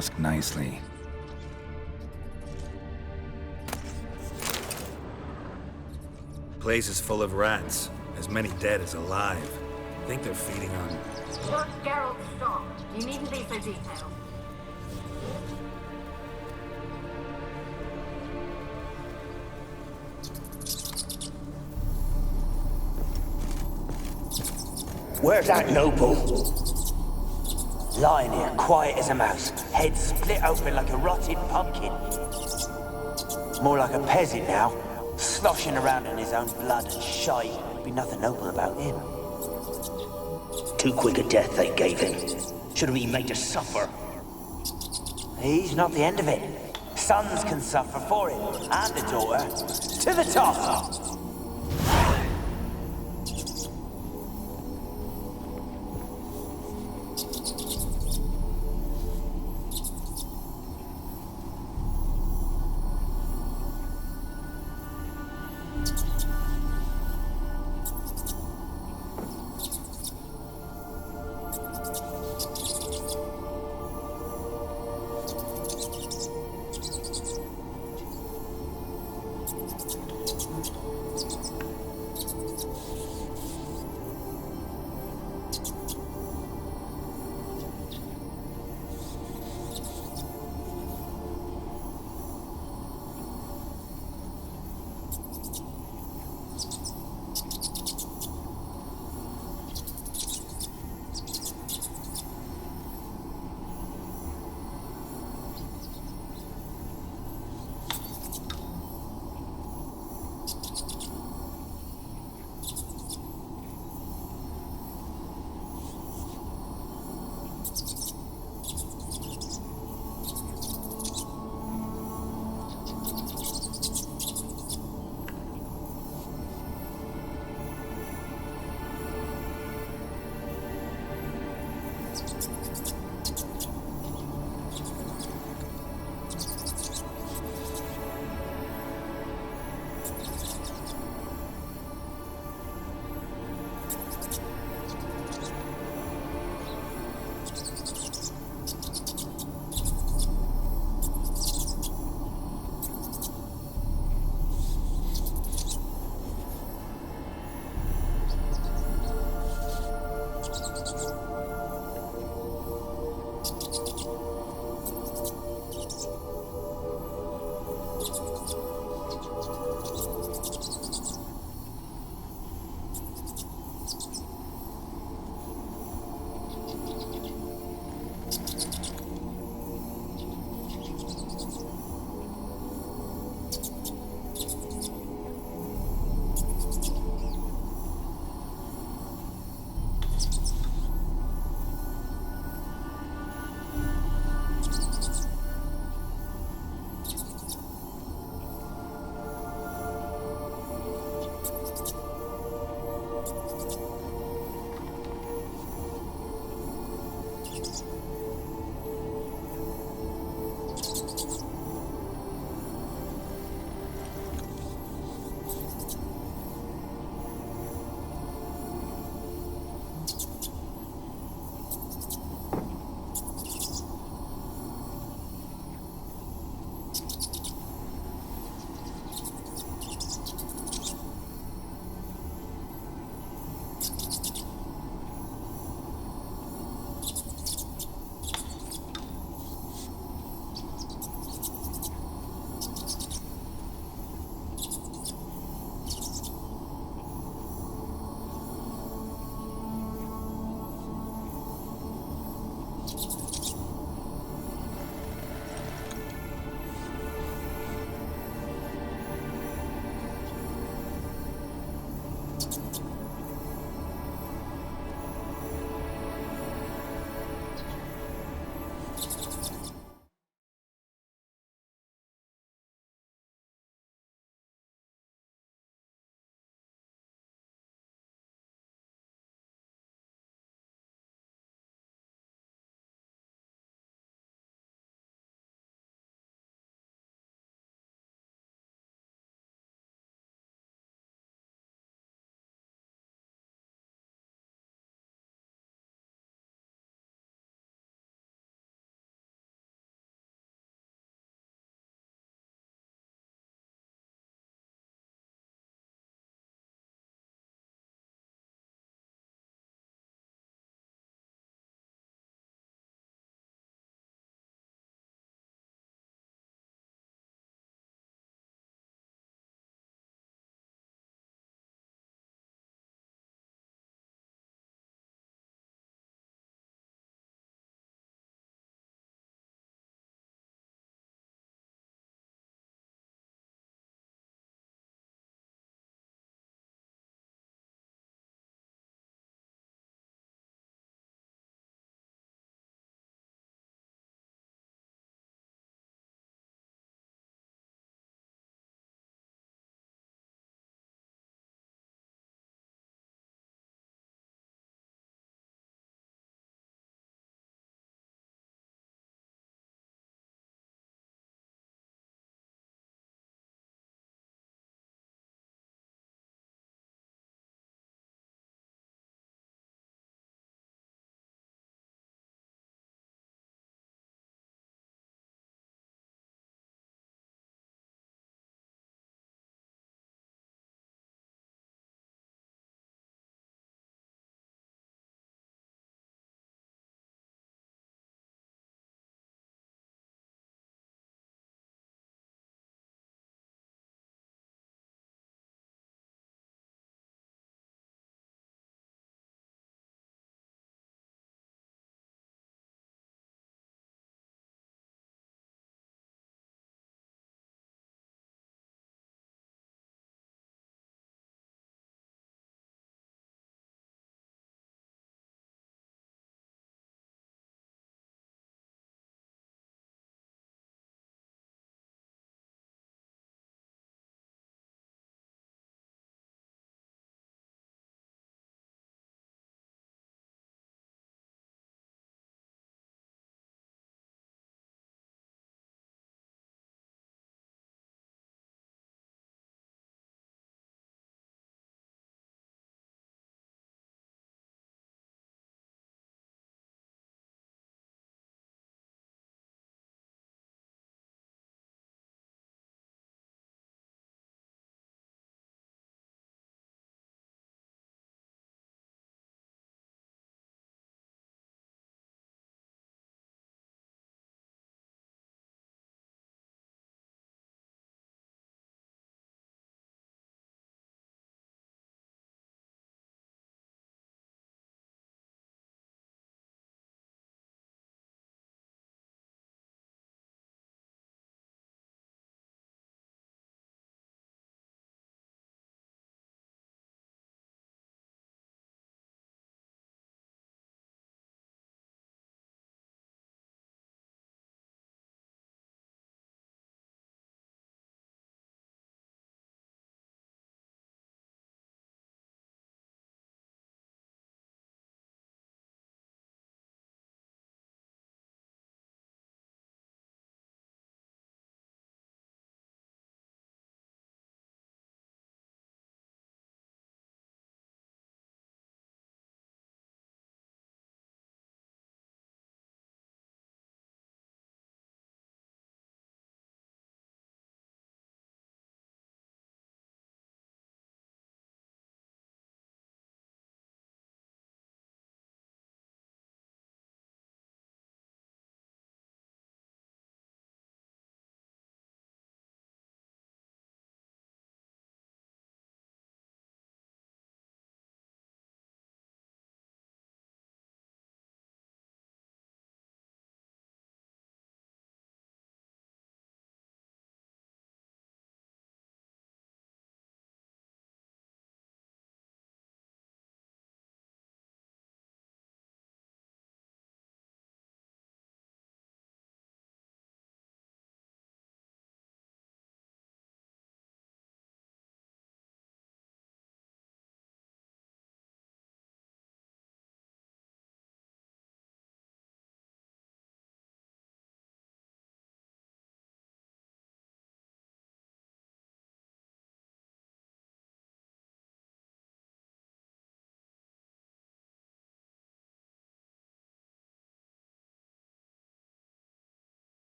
ask nicely. Place is full of rats. As many dead as alive. Think they're feeding on... Judge Geralt Strong. You needn't be so detailed. Where's that noble? Lying here, quiet as a mouse, head split open like a rotted pumpkin. More like a peasant now, sloshing around in his own blood and shite. Be nothing noble about him. Too quick a death they gave him. Should have been made to suffer. He's not the end of it. Sons can suffer for him, and a daughter. To the top!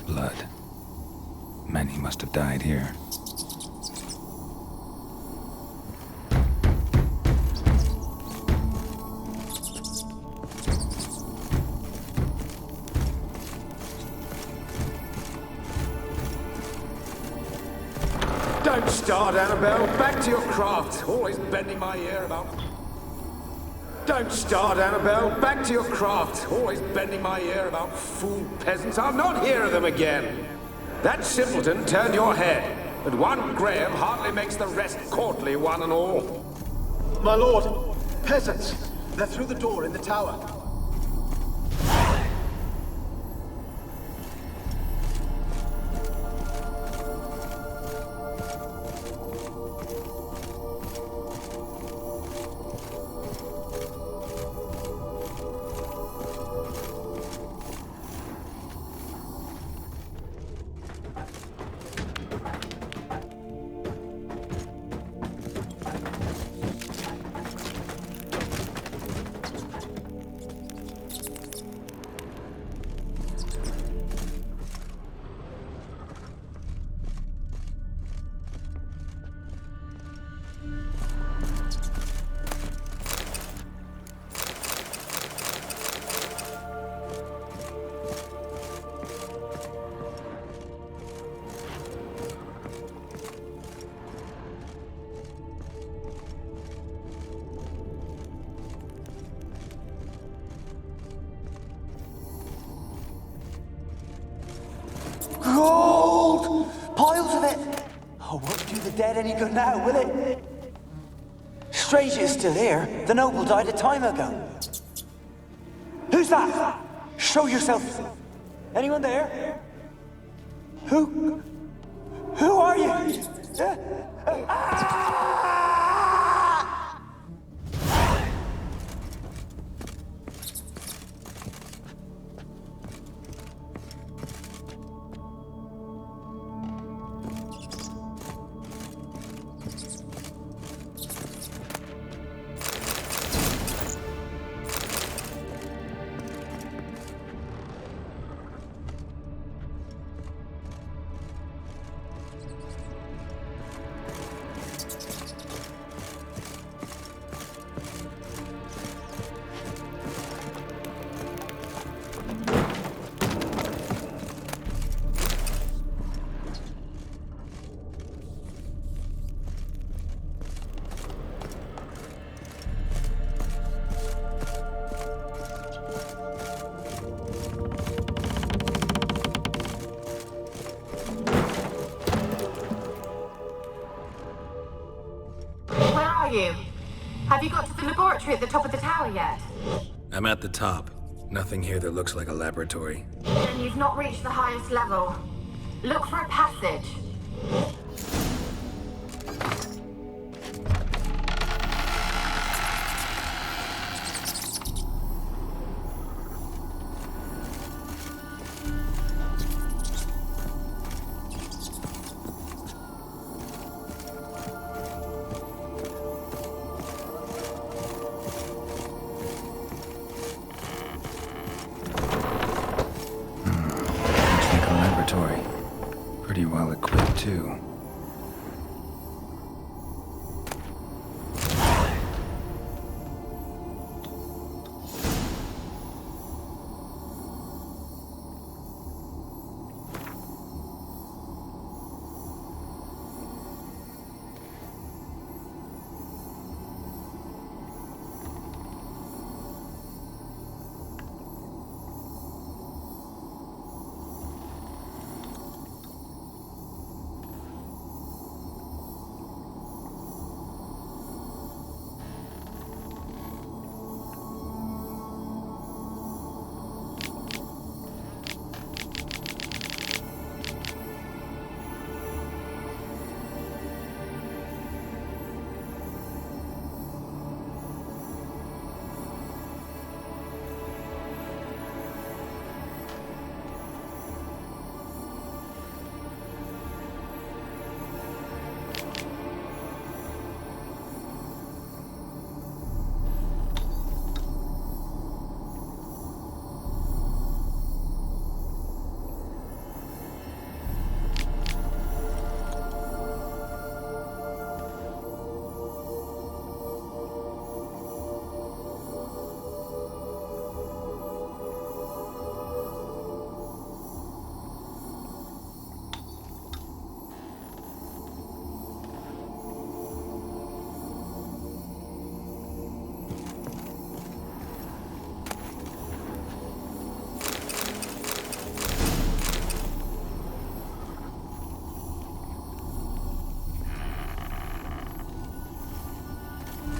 Blood. Many must have died here. Don't start, Annabelle. Back to your craft. Always bending my ear about... Don't start, Annabelle. Back to your craft. Always bending my ear about fool peasants. I'll not hear of them again. That simpleton turned your head, but one Graham hardly makes the rest courtly, one and all. My lord, peasants. They're through the door in the tower. Gold! Piles of it! Oh, won't do the dead any good now, will it? Strange it's still here. The noble died a time ago. Who's that? Show yourself. Anyone there? Who are you? Have you got to the laboratory at the top of the tower yet? I'm at the top. Nothing here that looks like a laboratory. Then you've not reached the highest level. Look for a passage. laboratory. Pretty well equipped, too.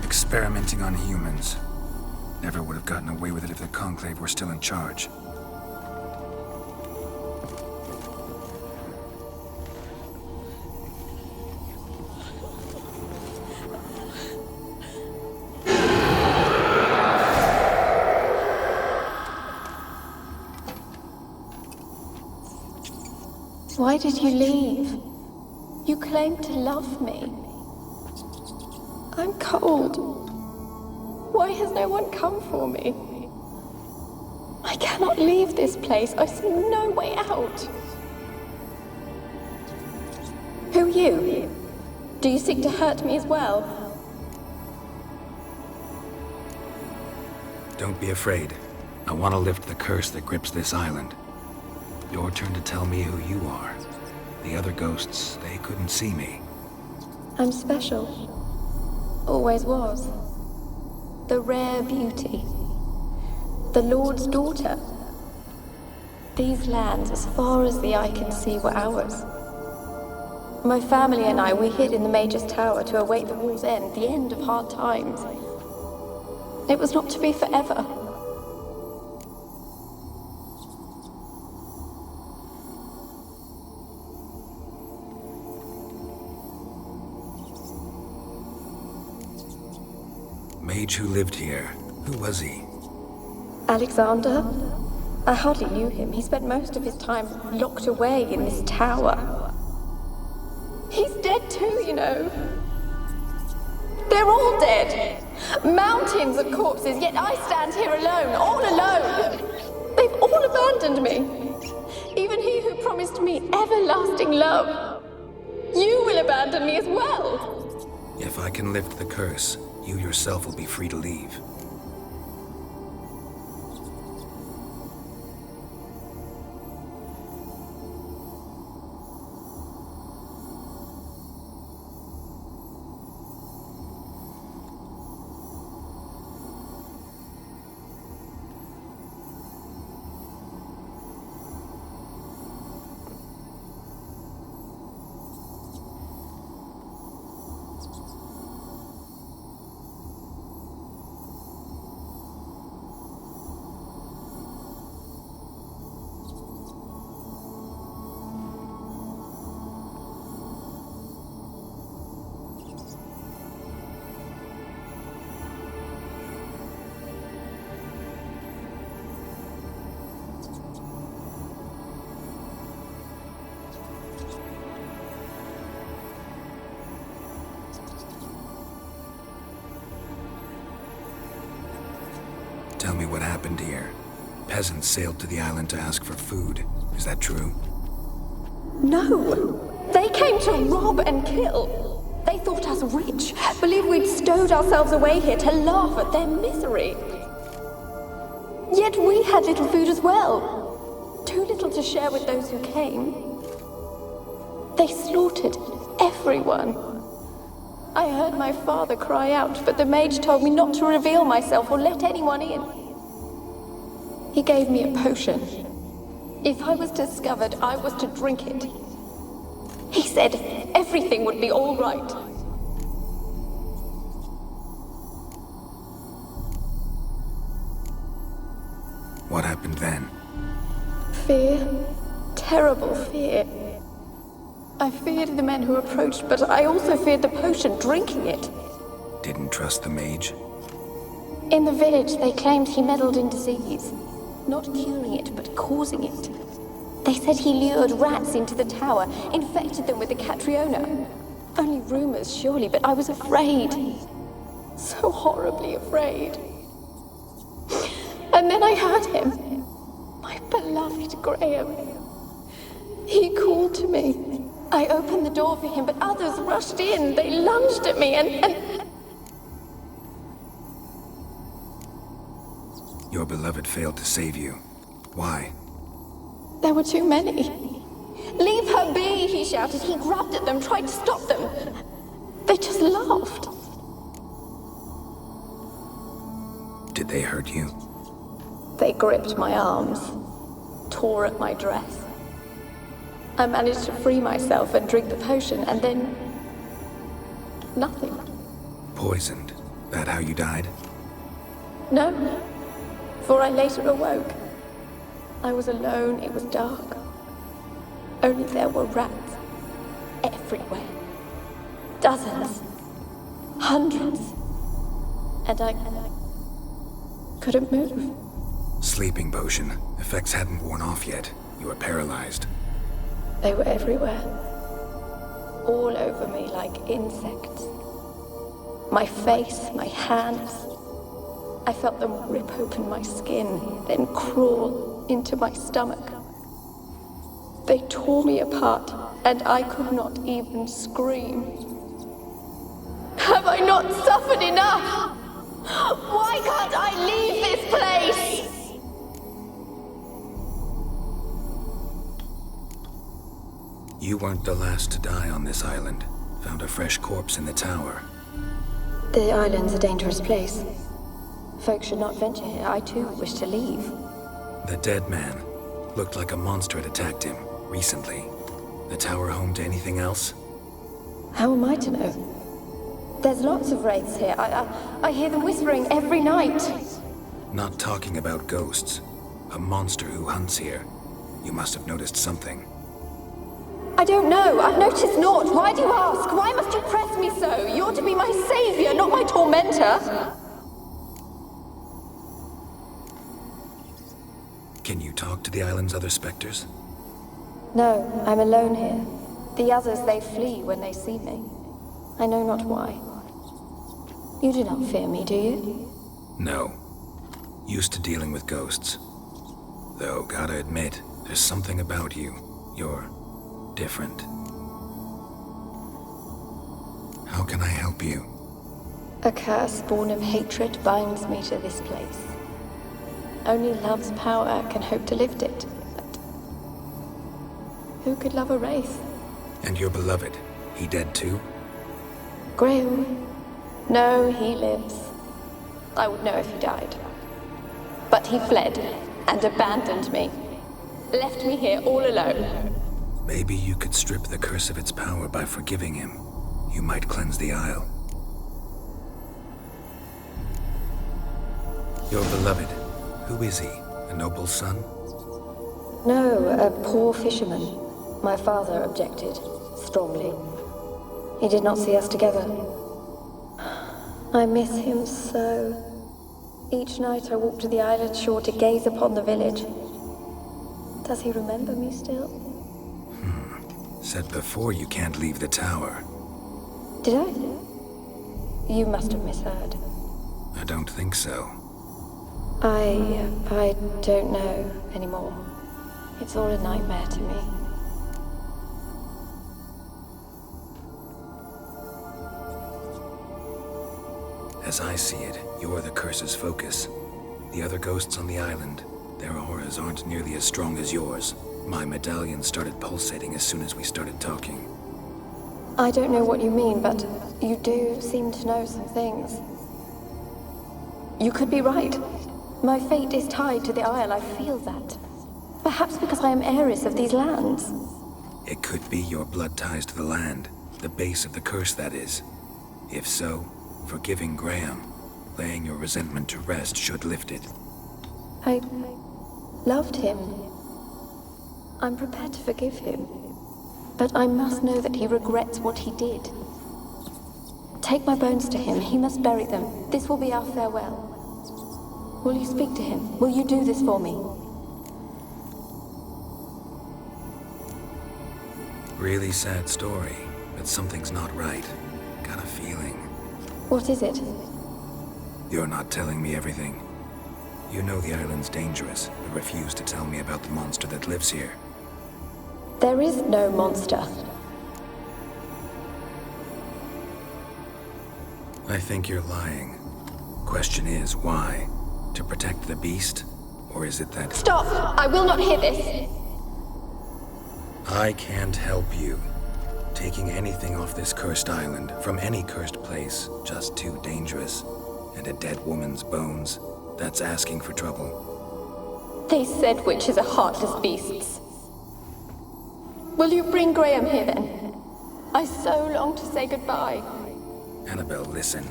Experimenting on humans. Never would have gotten away with it if the Conclave were still in charge. Why did you leave? You claimed to love me. I'm cold. Why has no one come for me? I cannot leave this place. I see no way out. Who are you? Do you seek to hurt me as well? Don't be afraid. I want to lift the curse that grips this island. Your turn to tell me who you are. The other ghosts, they couldn't see me. I'm special. Always was. The rare beauty. The Lord's daughter. These lands, as far as the eye can see, were ours. My family and I, we hid in the Mage's Tower to await the war's end, the end of hard times. It was not to be forever. Mage who lived here. Who was he? Alexander? I hardly knew him. He spent most of his time locked away in this tower. He's dead too, you know. They're all dead. Mountains of corpses, yet I stand here alone, all alone. They've all abandoned me. Even he who promised me everlasting love. You will abandon me as well. If I can lift the curse, you yourself will be free to leave. Tell me what happened here. Peasants sailed to the island to ask for food. Is that true? No. They came to rob and kill. They thought us rich, believed we'd stowed ourselves away here to laugh at their misery. Yet we had little food as well. Too little to share with those who came. They slaughtered everyone. I heard my father cry out, but the mage told me not to reveal myself or let anyone in. He gave me a potion. If I was discovered, I was to drink it. He said everything would be all right. What happened then? Fear. Terrible fear. I feared the men who approached, but I also feared the potion, drinking it. Didn't trust the mage? In the village, they claimed he meddled in disease. Not curing it, but causing it. They said he lured rats into the tower, infected them with the Catriona. Only rumors, surely, but I was afraid. So horribly afraid. And then I heard him. My beloved Graham. He called to me. I opened the door for him, but others rushed in. They lunged at me and... Your beloved failed to save you. Why? There were too many. Leave her be, he shouted. He grabbed at them, tried to stop them. They just laughed. Did they hurt you? They gripped my arms, tore at my dress. I managed to free myself and drink the potion, and then... nothing. Poisoned? That how you died? No, for I later awoke. I was alone, it was dark. Only there were rats. Everywhere. Dozens. Hundreds. And I couldn't move. Sleeping potion. Effects hadn't worn off yet. You were paralyzed. They were everywhere. All over me like insects. My face, my hands. I felt them rip open my skin, then crawl into my stomach. They tore me apart, and I could not even scream. Have I not suffered enough? Why can't I leave this place? You weren't the last to die on this island. Found a fresh corpse in the tower. The island's a dangerous place. Folks should not venture here. I too wish to leave. The dead man. Looked like a monster had attacked him, recently. The tower home to anything else? How am I to know? There's lots of wraiths here. I hear them whispering every night. Not talking about ghosts. A monster who hunts here. You must have noticed something. I don't know. I've noticed naught. Why do you ask? Why must you press me so? You're to be my savior, not my tormentor. Can you talk to the island's other specters? No, I'm alone here. The others, they flee when they see me. I know not why. You do not fear me, do you? No. Used to dealing with ghosts. Though, gotta admit, there's something about you. You're different. How can I help you? A curse born of hatred binds me to this place. Only love's power can hope to lift it. But who could love a wraith? And your beloved, he dead too? Graham? No, he lives. I would know if he died. But he fled and abandoned me. Left me here all alone. Maybe you could strip the curse of its power by forgiving him. You might cleanse the Isle. Your beloved, who is he? A noble son? No, a poor fisherman. My father objected, strongly. He did not see us together. I miss him so. Each night I walk to the island shore to gaze upon the village. Does he remember me still? Said before you can't leave the tower. Did I? You must have misheard. I don't think so. I don't know anymore. It's all a nightmare to me. As I see it, you're the curse's focus. The other ghosts on the island, their auras aren't nearly as strong as yours. My medallion started pulsating as soon as we started talking. I don't know what you mean, but you do seem to know some things. You could be right. My fate is tied to the Isle, I feel that. Perhaps because I am heiress of these lands. It could be your blood ties to the land, the base of the curse, that is. If so, forgiving Graham, laying your resentment to rest should lift it. I loved him. I'm prepared to forgive him. But I must know that he regrets what he did. Take my bones to him. He must bury them. This will be our farewell. Will you speak to him? Will you do this for me? Really sad story, but something's not right. Got a feeling. What is it? You're not telling me everything. You know the island's dangerous, but refuse to tell me about the monster that lives here. There is no monster. I think you're lying. Question is, why? To protect the beast? Or is it that... Stop! I will not hear this! I can't help you. Taking anything off this cursed island, from any cursed place, just too dangerous. And a dead woman's bones, that's asking for trouble. They said witches are heartless beasts. Will you bring Graham here then? I so long to say goodbye. Annabelle, listen.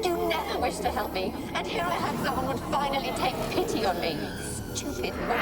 You never wished to help me, and here I have someone would finally take pity on me. Stupid woman.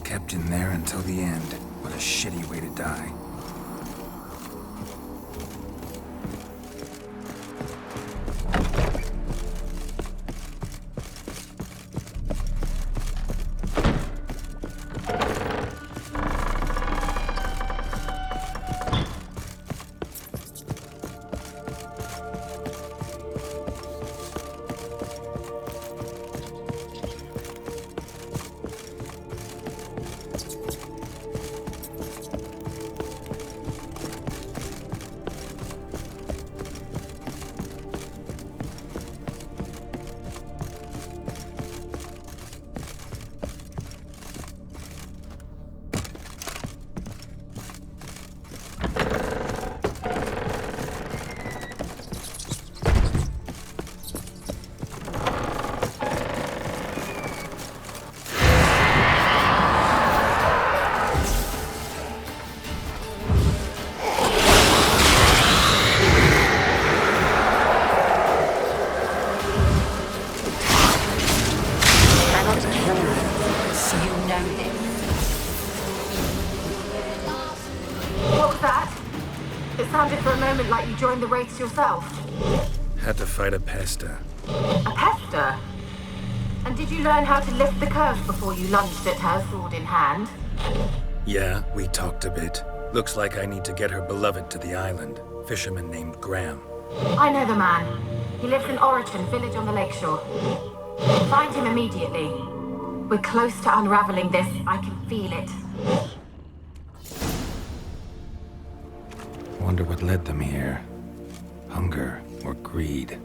Kept in there until the end. What a shitty way to die. Like you joined the Wraiths yourself. Had to fight a Pesta. A Pesta? And did you learn how to lift the curse before you lunged at her, sword in hand? Yeah, we talked a bit. Looks like I need to get her beloved to the island. Fisherman named Graham. I know the man. He lives in Orichan, village on the lakeshore. Find him immediately. We're close to unraveling this. I can feel it. Wonder what led them here. Hunger or greed?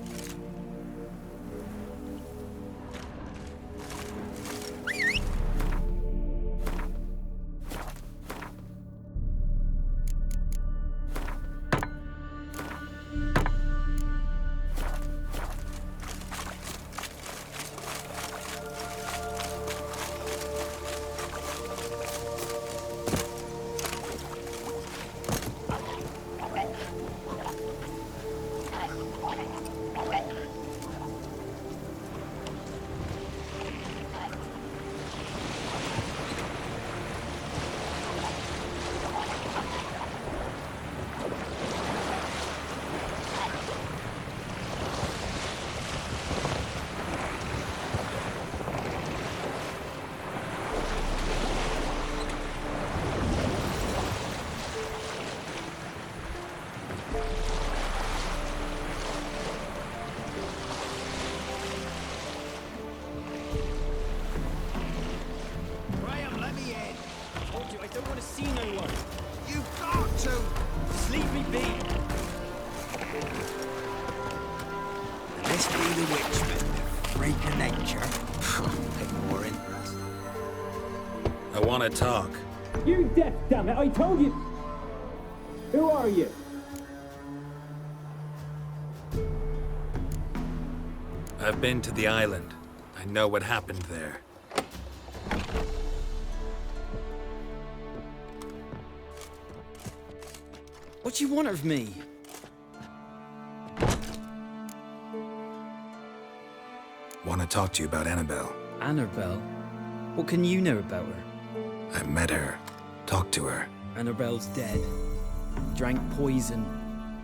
I want to talk. You deaf, damn it! I told you. Who are you? I've been to the island. I know what happened there. What do you want of me? Want to talk to you about Annabelle. Annabelle? What can you know about her? I met her. Talked to her. Annabelle's dead. Drank poison.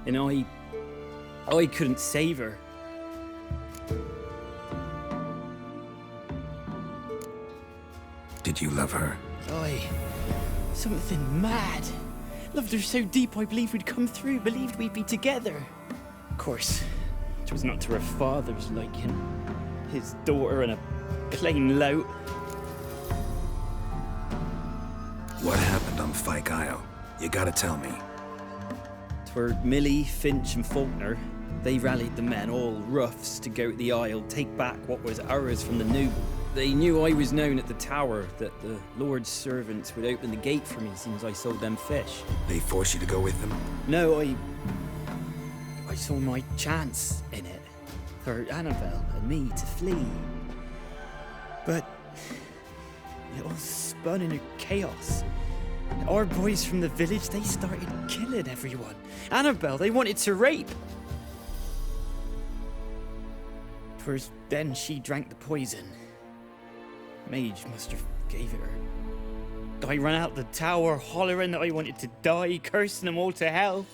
And I couldn't save her. Did you love her? Something mad. Loved her so deep I believed we'd come through, believed we'd be together. Of course, it was not to her father's liking. His daughter and a plain lout. What happened on Fyke Isle? You gotta tell me. Twere Millie, Finch and Faulkner. They rallied the men, all roughs, to go to the Isle, take back what was ours from the noble. They knew I was known at the tower, that the Lord's servants would open the gate for me as soon as I sold them fish. They forced you to go with them? No, I saw my chance in it. For Annabelle and me to flee. But it all spun into chaos. Our boys from the village, they started killing everyone. Annabelle, they wanted to rape. 'Twas then she drank the poison. Mage must have gave it her. I ran out the tower, hollering that I wanted to die, cursing them all to hell.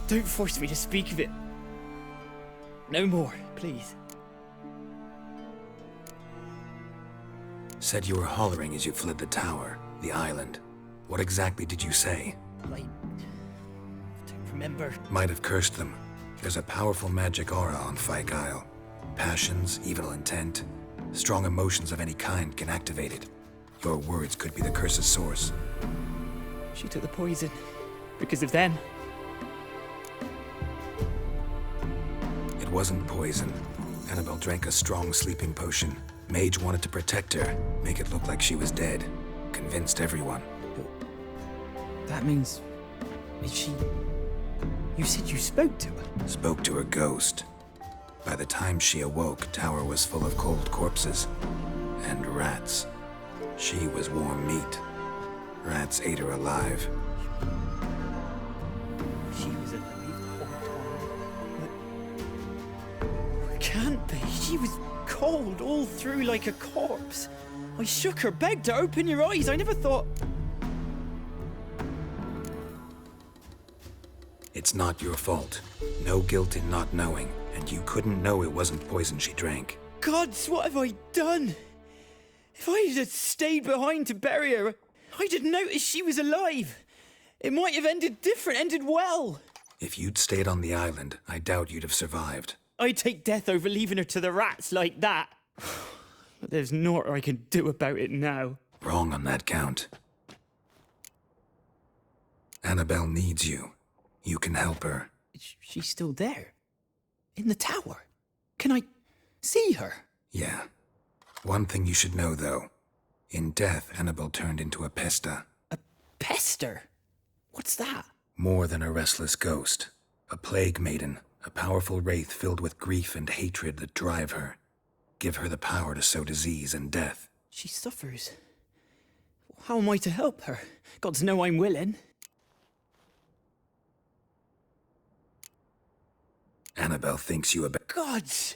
Don't force me to speak of it. No more, please. Said you were hollering as you fled the tower, the island. What exactly did you say? I don't remember. Might have cursed them. There's a powerful magic aura on Fyke Isle. Passions, evil intent, strong emotions of any kind can activate it. Your words could be the curse's source. She took the poison. Because of them. It wasn't poison. Annabelle drank a strong sleeping potion. Mage wanted to protect her, make it look like she was dead. Convinced everyone. But that means... Is she... You said you spoke to her? Spoke to her ghost. By the time she awoke, tower was full of cold corpses. And rats. She was warm meat. Rats ate her alive. She was alive all the time. But... Can't be. She was cold all through like a corpse. I shook her, begged her, open your eyes. I never thought... It's not your fault. No guilt in not knowing, and you couldn't know it wasn't poison she drank. Gods, what have I done? If I had stayed behind to bury her, I'd have noticed she was alive. It might have ended different, ended well. If you'd stayed on the island, I doubt you'd have survived. I'd take death over leaving her to the rats like that. But there's naught I can do about it now. Wrong on that count. Annabelle needs you. You can help her. She's still there. In the tower. Can I see her? Yeah. One thing you should know, though. In death, Annabelle turned into a pesta. A pester? What's that? More than a restless ghost. A plague maiden. A powerful wraith filled with grief and hatred that drive her. Give her the power to sow disease and death. She suffers. How am I to help her? Gods know I'm willing. Annabelle thinks you a Gods!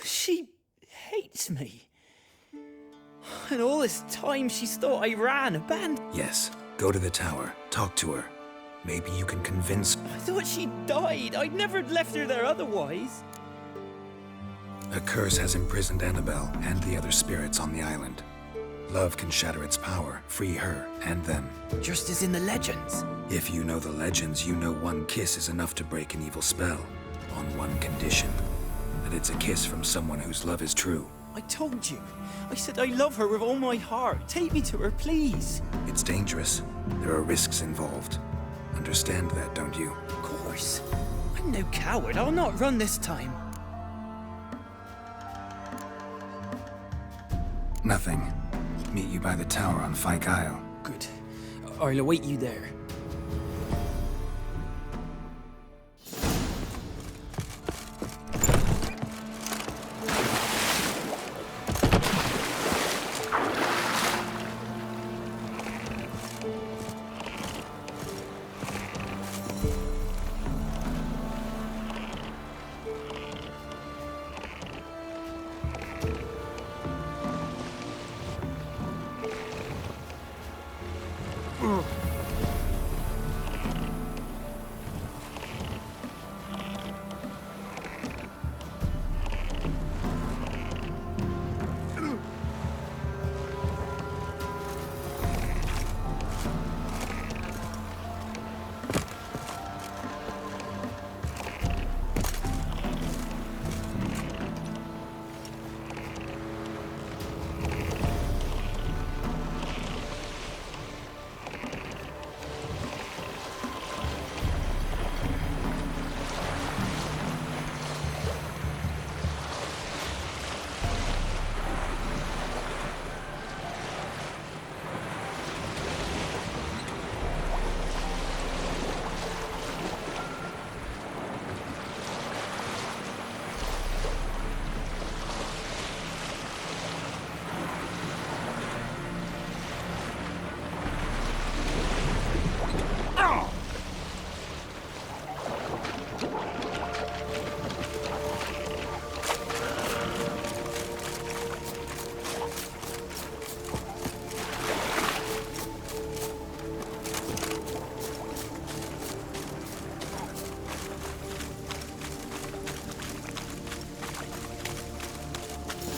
She hates me. And all this time she's thought I ran, abandoned. Yes. Go to the tower. Talk to her. Maybe you can convince... I thought she died. I'd never left her there otherwise. A curse has imprisoned Annabelle and the other spirits on the island. Love can shatter its power, free her and them. Just as in the legends. If you know the legends, you know one kiss is enough to break an evil spell. On one condition. That it's a kiss from someone whose love is true. I told you. I said I love her with all my heart. Take me to her, please. It's dangerous. There are risks involved. Understand that, don't you? Of course. I'm no coward. I'll not run this time. Nothing. Meet you by the tower on Fyke Isle. Good. I'll await you there.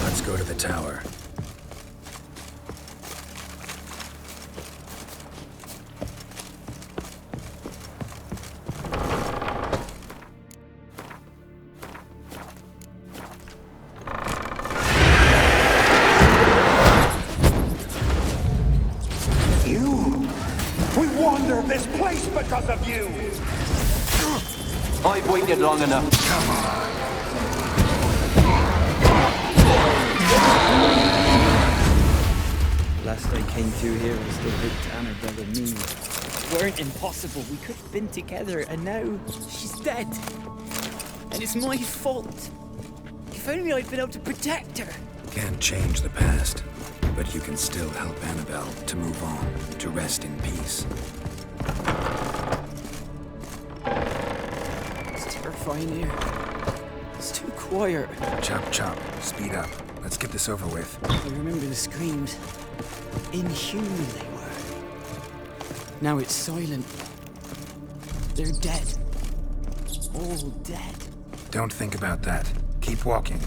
Let's go to the tower. You? We wander this place because of you! I've waited long enough. Come on. Last I came through here was the big Annabelle and me. It weren't impossible. We could have been together, and now she's dead. And it's my fault. If only I'd been able to protect her. Can't change the past, but you can still help Annabelle to move on, to rest in peace. It's terrifying here. It's too quiet. Chop chop. Speed up. Let's get this over with. I remember the screams. Inhuman they were. Now it's silent. They're dead. All dead. Don't think about that. Keep walking.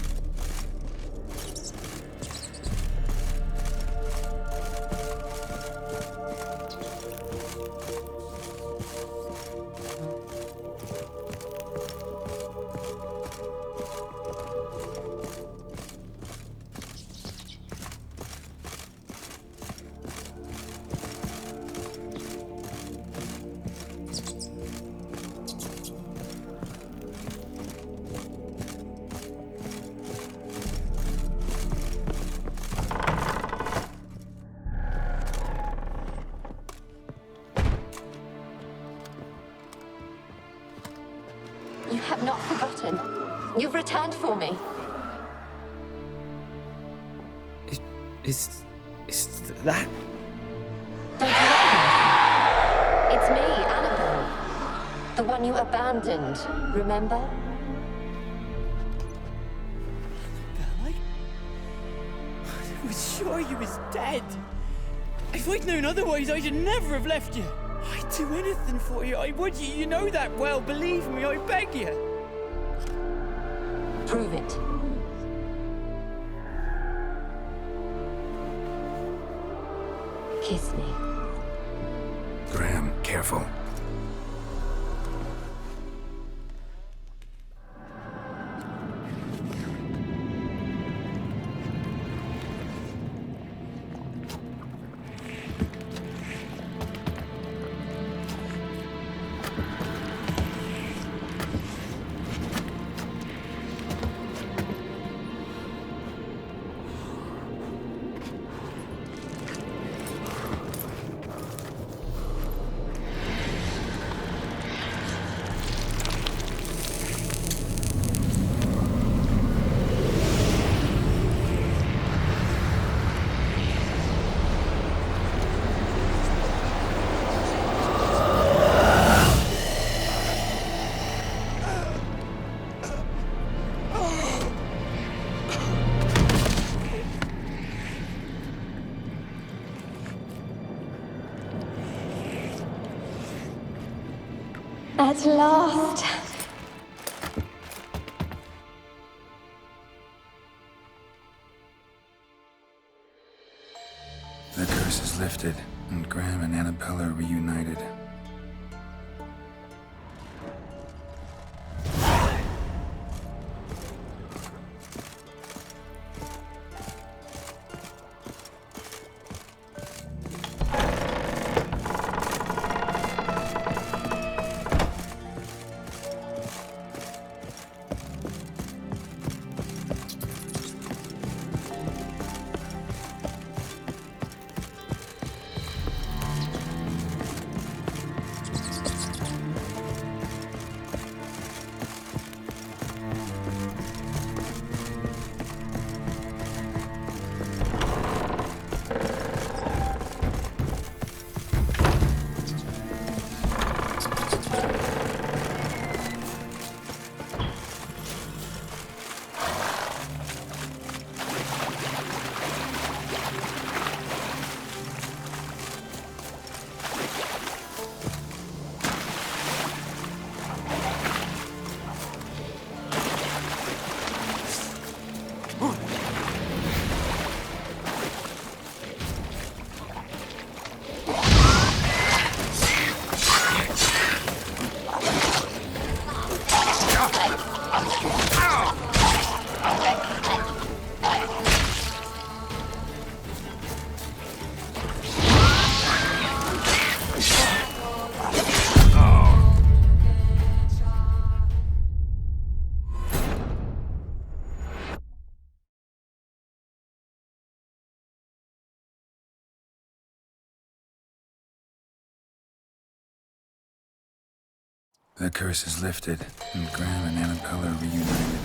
returned for me. Is that? Don't you recognize me? It's me, Annabelle. The one you abandoned, remember? I was sure you was dead. If I'd known otherwise, I'd never have left you. I'd do anything for you, I would. You know that well. Believe me, I beg you. Prove it. Kiss me. Graham, careful. At last. The curse is lifted, and Graham and Annabelle are reunited. The curse is lifted, and Graham and Annabelle are reunited.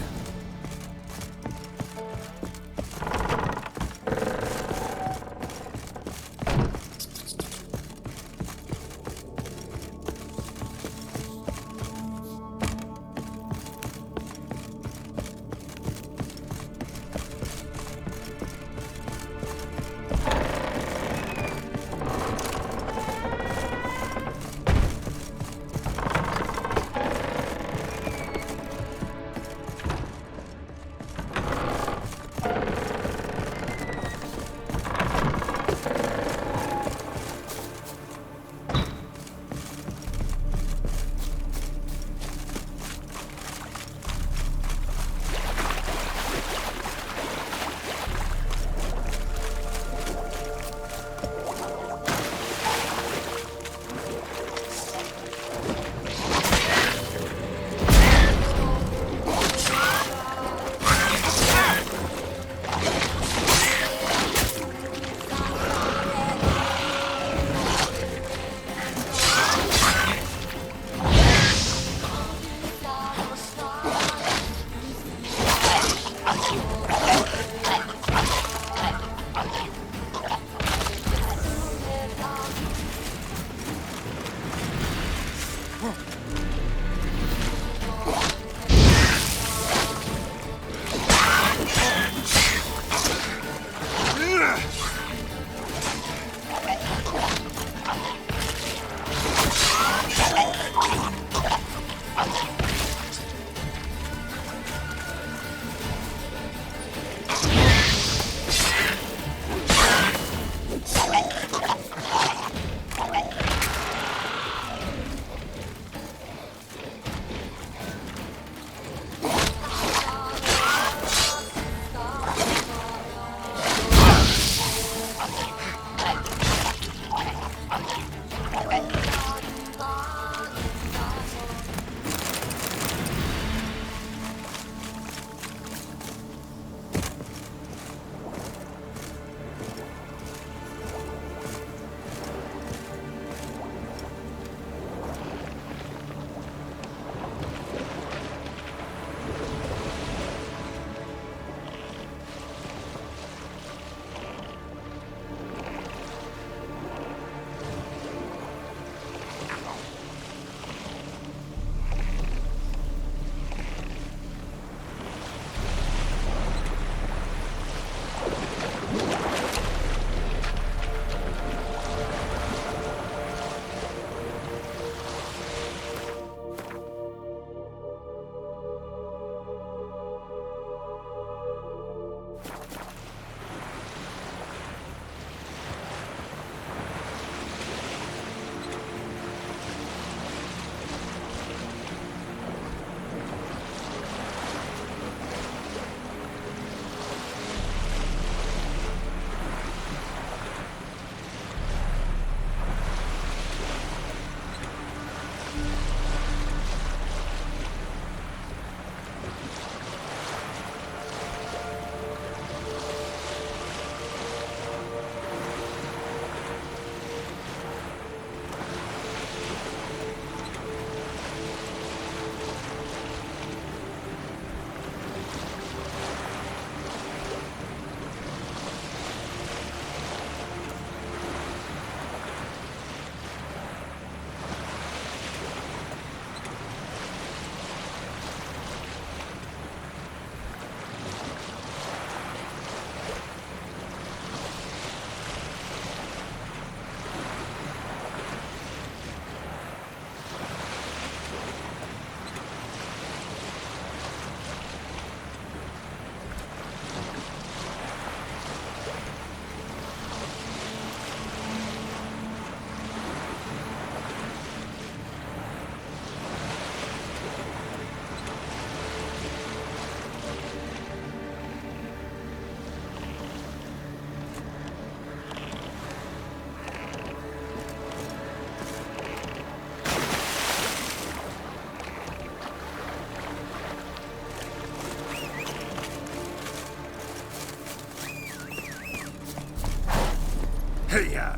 Hey-ya!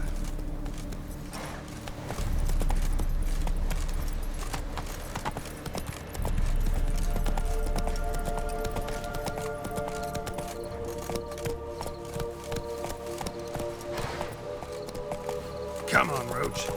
Come on, Roach.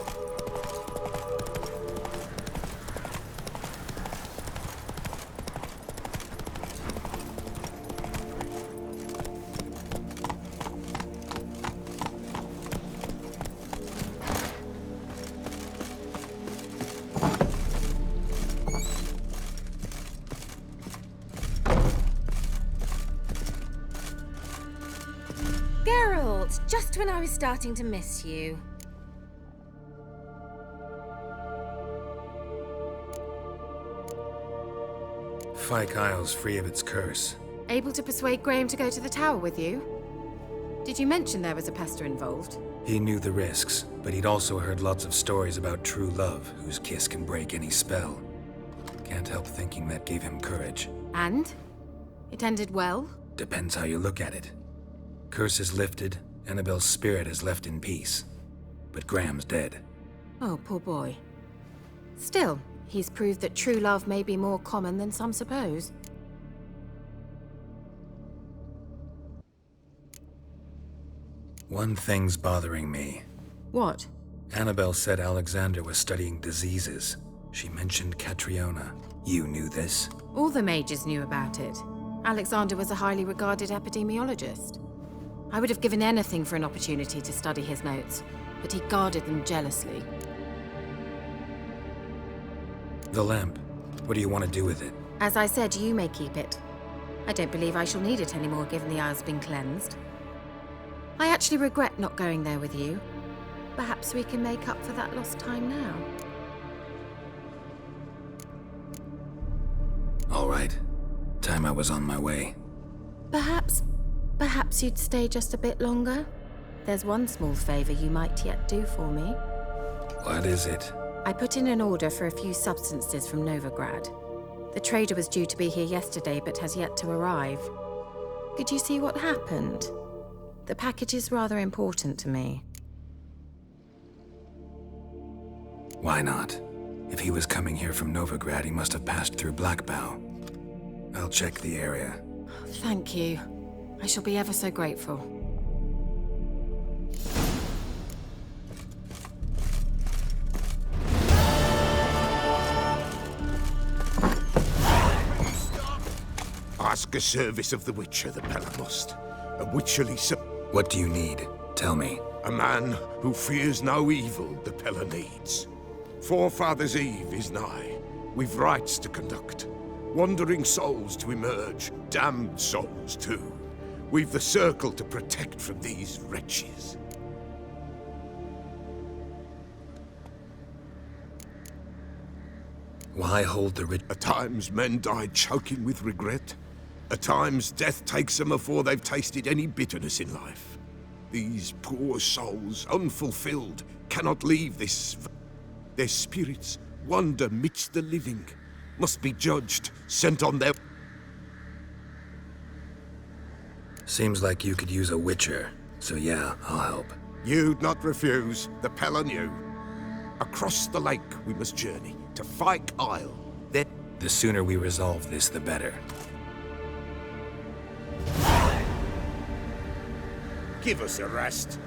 Geralt, just when I was starting to miss you. Fyke Isle's free of its curse. Able to persuade Graham to go to the tower with you? Did you mention there was a pester involved? He knew the risks, but he'd also heard lots of stories about true love, whose kiss can break any spell. Can't help thinking that gave him courage. And? It ended well? Depends how you look at it. Curse is lifted, Annabelle's spirit is left in peace. But Graham's dead. Oh, poor boy. Still, he's proved that true love may be more common than some suppose. One thing's bothering me. What? Annabelle said Alexander was studying diseases. She mentioned Catriona. You knew this? All the mages knew about it. Alexander was a highly regarded epidemiologist. I would have given anything for an opportunity to study his notes, but he guarded them jealously. The lamp. What do you want to do with it? As I said, you may keep it. I don't believe I shall need it anymore, given the Isle's been cleansed. I actually regret not going there with you. Perhaps we can make up for that lost time now. All right. Time I was on my way. Perhaps you'd stay just a bit longer? There's one small favor you might yet do for me. What is it? I put in an order for a few substances from Novigrad. The trader was due to be here yesterday, but has yet to arrive. Could you see what happened? The package is rather important to me. Why not? If he was coming here from Novigrad, he must have passed through Blackbough. I'll check the area. Thank you. I shall be ever so grateful. Ask a service of the Witcher, the Pella must. A witcherly What do you need? Tell me. A man who fears no evil the Pella needs. Forefathers' Eve is nigh. We've rites to conduct. Wandering souls to emerge. Damned souls, too. We've the circle to protect from these wretches. Why hold the At times men die choking with regret. At times death takes them before they've tasted any bitterness in life. These poor souls, unfulfilled, cannot leave this. Their spirits wander midst the living, must be judged, sent on their... Seems like you could use a Witcher, so yeah, I'll help. You'd not refuse, the Pella knew. Across the lake we must journey, to Fyke Isle. Then... The sooner we resolve this, the better. Give us a rest.